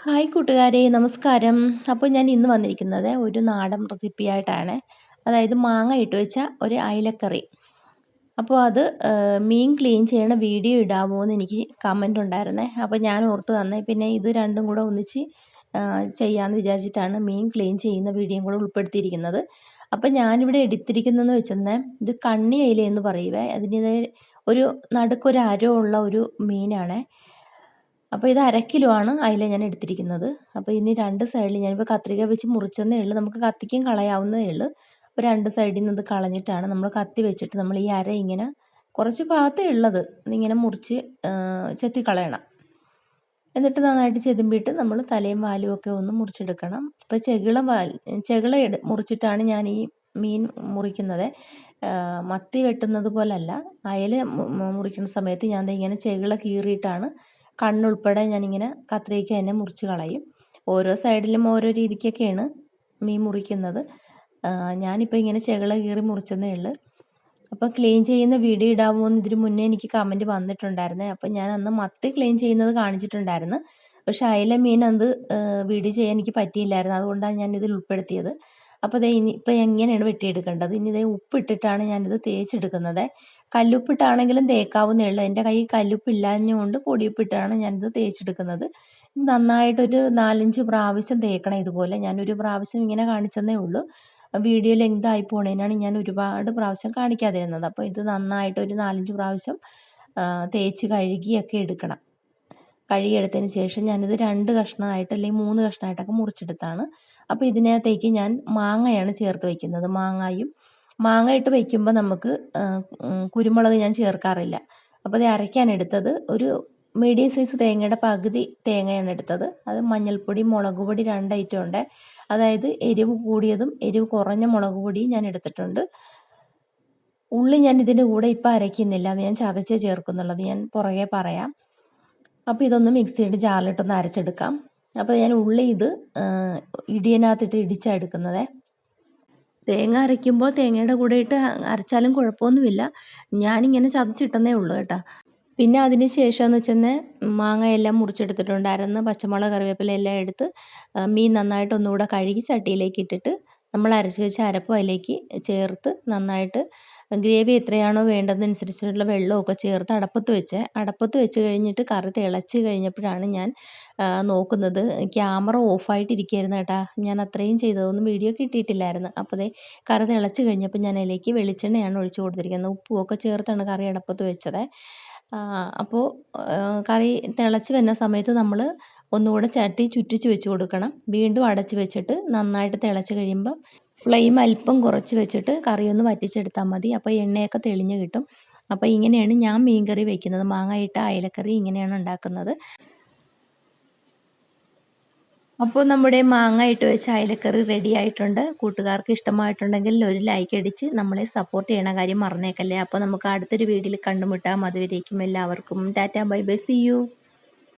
Hi കൂട്ടുകാരെ, നമസ്കാരം. അപ്പോൾ ഞാൻ ഇന്ന് വന്നിരിക്കുന്നത് ഒരു നാടൻ റെസിപ്പിയായിട്ടാണ്. അതായത് മാങ്ങ ഇട്ട് വെച്ച ഒരു അയിലക്കറി. അപ്പോൾ അത് മീൻ ക്ലീൻ ചെയ്യണ വീഡിയോ ഇടാമോ എന്ന് എനിക്ക് കമൻ്റ് ഉണ്ടായിരുന്നേ. അപ്പോൾ ഞാൻ ഓർത്ത് തന്നെ പിന്നെ ഇത് രണ്ടും കൂടെ ഒന്നിച്ച് ചെയ്യാമെന്ന് വിചാരിച്ചിട്ടാണ് മീൻ ക്ലീൻ ചെയ്യുന്ന വീഡിയോയും കൂടെ ഉൾപ്പെടുത്തിയിരിക്കുന്നത്. അപ്പോൾ ഞാനിവിടെ എടുത്തിരിക്കുന്നതെന്ന് വെച്ചെന്നാൽ ഇത് കണ്ണി അയില എന്ന് പറയുവേ. അതിൻ്റെ ഒരു നടുക്കൊരു അരോ ഉള്ള ഒരു മീനാണ്. അപ്പോൾ ഇത് 1/2 കിലോ ആണ് അയില ഞാൻ എടുത്തിരിക്കുന്നത്. അപ്പോൾ ഇനി 2 സൈഡിൽ ഞാനിപ്പോൾ കത്രിക വെച്ച് മുറിച്ചെന്നേ ഉള്ളൂ. നമുക്ക് കത്തിക്കും കളയാവുന്നതേ ഉള്ളൂ. അപ്പോൾ 2 സൈഡിൽ നിന്ന് ഇത് കളഞ്ഞിട്ടാണ് നമ്മൾ കത്തി വെച്ചിട്ട് നമ്മൾ ഈ അര ഇങ്ങനെ കുറച്ച് ഭാഗത്തേ ഉള്ളത് ഇതിങ്ങനെ മുറിച്ച് ചെത്തി കളയണം. എന്നിട്ട് നന്നായിട്ട് ചെതുമ്പിയിട്ട് നമ്മൾ തലയും വാലും ഒക്കെ ഒന്ന് മുറിച്ചെടുക്കണം. ഇപ്പോൾ ചെകിള മുറിച്ചിട്ടാണ് ഞാൻ ഈ മീൻ മുറിക്കുന്നത്. മത്തി വെട്ടുന്നത് പോലല്ല. അയല മുറിക്കുന്ന സമയത്ത് ഞാൻ ഇങ്ങനെ ചെകിള കീറിയിട്ടാണ് കണ്ണുൾപ്പെടെ ഞാനിങ്ങനെ കത്രികയ്ക്ക് തന്നെ മുറിച്ച് കളയും. ഓരോ സൈഡിലും ഓരോ രീതിക്കൊക്കെയാണ് മീൻ മുറിക്കുന്നത്. ഞാനിപ്പോൾ ഇങ്ങനെ ചെകിള കീറി മുറിച്ചെന്നേ ഉള്ളൂ. അപ്പോൾ ക്ലീൻ ചെയ്യുന്ന വീഡിയോ ഇടാമോ എന്ന് ഇതിന് മുന്നേ എനിക്ക് കമൻറ്റ് വന്നിട്ടുണ്ടായിരുന്നേ. അപ്പോൾ ഞാൻ അന്ന് മത്തി ക്ലീൻ ചെയ്യുന്നത് കാണിച്ചിട്ടുണ്ടായിരുന്നു. പക്ഷേ അയല മീൻ അത് വീഡിയോ ചെയ്യാൻ എനിക്ക് പറ്റിയില്ലായിരുന്നു. അതുകൊണ്ടാണ് ഞാൻ ഇതിൽ ഉൾപ്പെടുത്തിയത്. അപ്പോൾ ഇപ്പോൾ എങ്ങനെയാണ് വെട്ടിയെടുക്കേണ്ടത്? ഇനി ഉപ്പിട്ടിട്ടാണ് ഞാനിത് തേച്ചെടുക്കുന്നത്. കല്ലുപ്പിട്ടാണെങ്കിലും തേക്കാവുന്നേ ഉള്ളൂ. എൻ്റെ കയ്യിൽ കല്ലുപ്പില്ലാഞ്ഞുകൊണ്ട് പൊടിയുപ്പിട്ടാണ് ഞാനിത് തേച്ചെടുക്കുന്നത്. നന്നായിട്ടൊരു 4-5 പ്രാവശ്യം തേക്കണം ഇതുപോലെ. ഞാനൊരു പ്രാവശ്യം ഇങ്ങനെ കാണിച്ചെന്നേ ഉള്ളൂ. വീഡിയോ ലെങ്ത് ആയി പോണേനാണ് ഞാൻ ഒരുപാട് പ്രാവശ്യം കാണിക്കാതിരുന്നത്. അപ്പോൾ ഇത് നന്നായിട്ടൊരു 4-5 പ്രാവശ്യം തേച്ച് കഴുകിയൊക്കെ എടുക്കണം. കഴുകിയെടുത്തതിന് ശേഷം ഞാനിത് 2 കഷ്ണമായിട്ട് അല്ലെങ്കിൽ 3 കഷ്ണമായിട്ടൊക്കെ മുറിച്ചെടുത്താണ്. അപ്പോൾ ഇതിനകത്തേക്ക് ഞാൻ മാങ്ങയാണ് ചേർത്ത് വയ്ക്കുന്നത്. മാങ്ങ ഇട്ട് വയ്ക്കുമ്പോൾ നമുക്ക് കുരുമുളക് ഞാൻ ചേർക്കാറില്ല. അപ്പോൾ അത് അരയ്ക്കാനെടുത്തത് ഒരു മീഡിയം സൈസ് തേങ്ങയുടെ പകുതി തേങ്ങയാണ് എടുത്തത്. അത് മഞ്ഞൾപ്പൊടി, മുളക് പൊടി 2 ഐറ്റം ഉണ്ട്. അതായത് എരിവ് കൂടിയതും എരിവ് കുറഞ്ഞ മുളക് പൊടിയും ഞാൻ എടുത്തിട്ടുണ്ട്. ഉള്ളി ഞാൻ ഇതിൻ്റെ കൂടെ ഇപ്പം അരയ്ക്കുന്നില്ല. അത് ഞാൻ ചതച്ചേ ചേർക്കുന്നുള്ളത് ഞാൻ പുറകെ പറയാം. അപ്പോൾ ഇതൊന്ന് മിക്സിയുടെ ജാറിലിട്ടൊന്ന് അരച്ചെടുക്കാം. അപ്പോൾ ഞാൻ ഉള്ളി ഇത് ഇടിയനകത്തിട്ട് ഇടിച്ചാണ് എടുക്കുന്നത്. തേങ്ങ അരയ്ക്കുമ്പോൾ തേങ്ങയുടെ കൂടെ ഇട്ട് അരച്ചാലും കുഴപ്പമൊന്നുമില്ല. ഞാനിങ്ങനെ ചതച്ചിട്ടെന്നേ ഉള്ളൂ കേട്ടോ. പിന്നെ അതിന് ശേഷം എന്ന് വെച്ചാൽ മാങ്ങയെല്ലാം മുറിച്ചെടുത്തിട്ടുണ്ടായിരുന്നു. പച്ചമുളക്, കറിവേപ്പില എല്ലാം എടുത്ത് മീൻ നന്നായിട്ട് ഒന്നുകൂടെ കഴുകി ചട്ടിയിലേക്ക് ഇട്ടിട്ട് നമ്മൾ അരച്ച് വെച്ച അരപ്പ് അതിലേക്ക് ചേർത്ത് നന്നായിട്ട് ഗ്രേവി എത്രയാണോ വേണ്ടതനുസരിച്ചുള്ള വെള്ളമൊക്കെ ചേർത്ത് അടപ്പത്ത് വെച്ച് കഴിഞ്ഞിട്ട് കറി തിളച്ച് കഴിഞ്ഞപ്പോഴാണ് ഞാൻ നോക്കുന്നത്. ക്യാമറ ഓഫായിട്ടിരിക്കുകയായിരുന്നു കേട്ടോ. ഞാൻ അത്രയും ചെയ്തതൊന്നും വീഡിയോ കിട്ടിയിട്ടില്ലായിരുന്നു. അപ്പോൾ കറി തിളച്ച് കഴിഞ്ഞപ്പോൾ ഞാൻ അതിലേക്ക് വെളിച്ചെണ്ണയാണ് ഒഴിച്ച് കൊടുത്തിരിക്കുന്നത്. ഉപ്പുമൊക്കെ ചേർത്താണ് കറി അടപ്പത്ത് വെച്ചത്. അപ്പോൾ കറി തിളച്ച് വരുന്ന സമയത്ത് നമ്മൾ ഒന്നുകൂടെ ചട്ടി ചുറ്റിച്ച് വെച്ച് കൊടുക്കണം. വീണ്ടും അടച്ച് വെച്ചിട്ട് നന്നായിട്ട് തിളച്ച് കഴിയുമ്പോൾ ഫ്ലെയിം അല്പം കുറച്ച് വെച്ചിട്ട് കറി ഒന്ന് വറ്റിച്ചെടുത്താൽ മതി. അപ്പോൾ എണ്ണയൊക്കെ തെളിഞ്ഞ് കിട്ടും. അപ്പോൾ ഇങ്ങനെയാണ് ഞാൻ മീൻ കറി വയ്ക്കുന്നത്. മാങ്ങ ഇട്ട അയലക്കറി ഇങ്ങനെയാണ് ഉണ്ടാക്കുന്നത്. അപ്പോൾ നമ്മുടെ മാങ്ങ ഇട്ട് വെച്ച അയലക്കറി റെഡി ആയിട്ടുണ്ട്. കൂട്ടുകാർക്ക് ഇഷ്ടമായിട്ടുണ്ടെങ്കിൽ ഒരു ലൈക്ക് അടിച്ച് നമ്മളെ സപ്പോർട്ട് ചെയ്യണ കാര്യം മറന്നേക്കല്ലേ. അപ്പോൾ നമുക്ക് അടുത്തൊരു വീഡിയോയിൽ കണ്ടുമുട്ടാം. അതുവരേക്കും എല്ലാവർക്കും ടാറ്റാ, ബൈ ബൈ, സീ യു.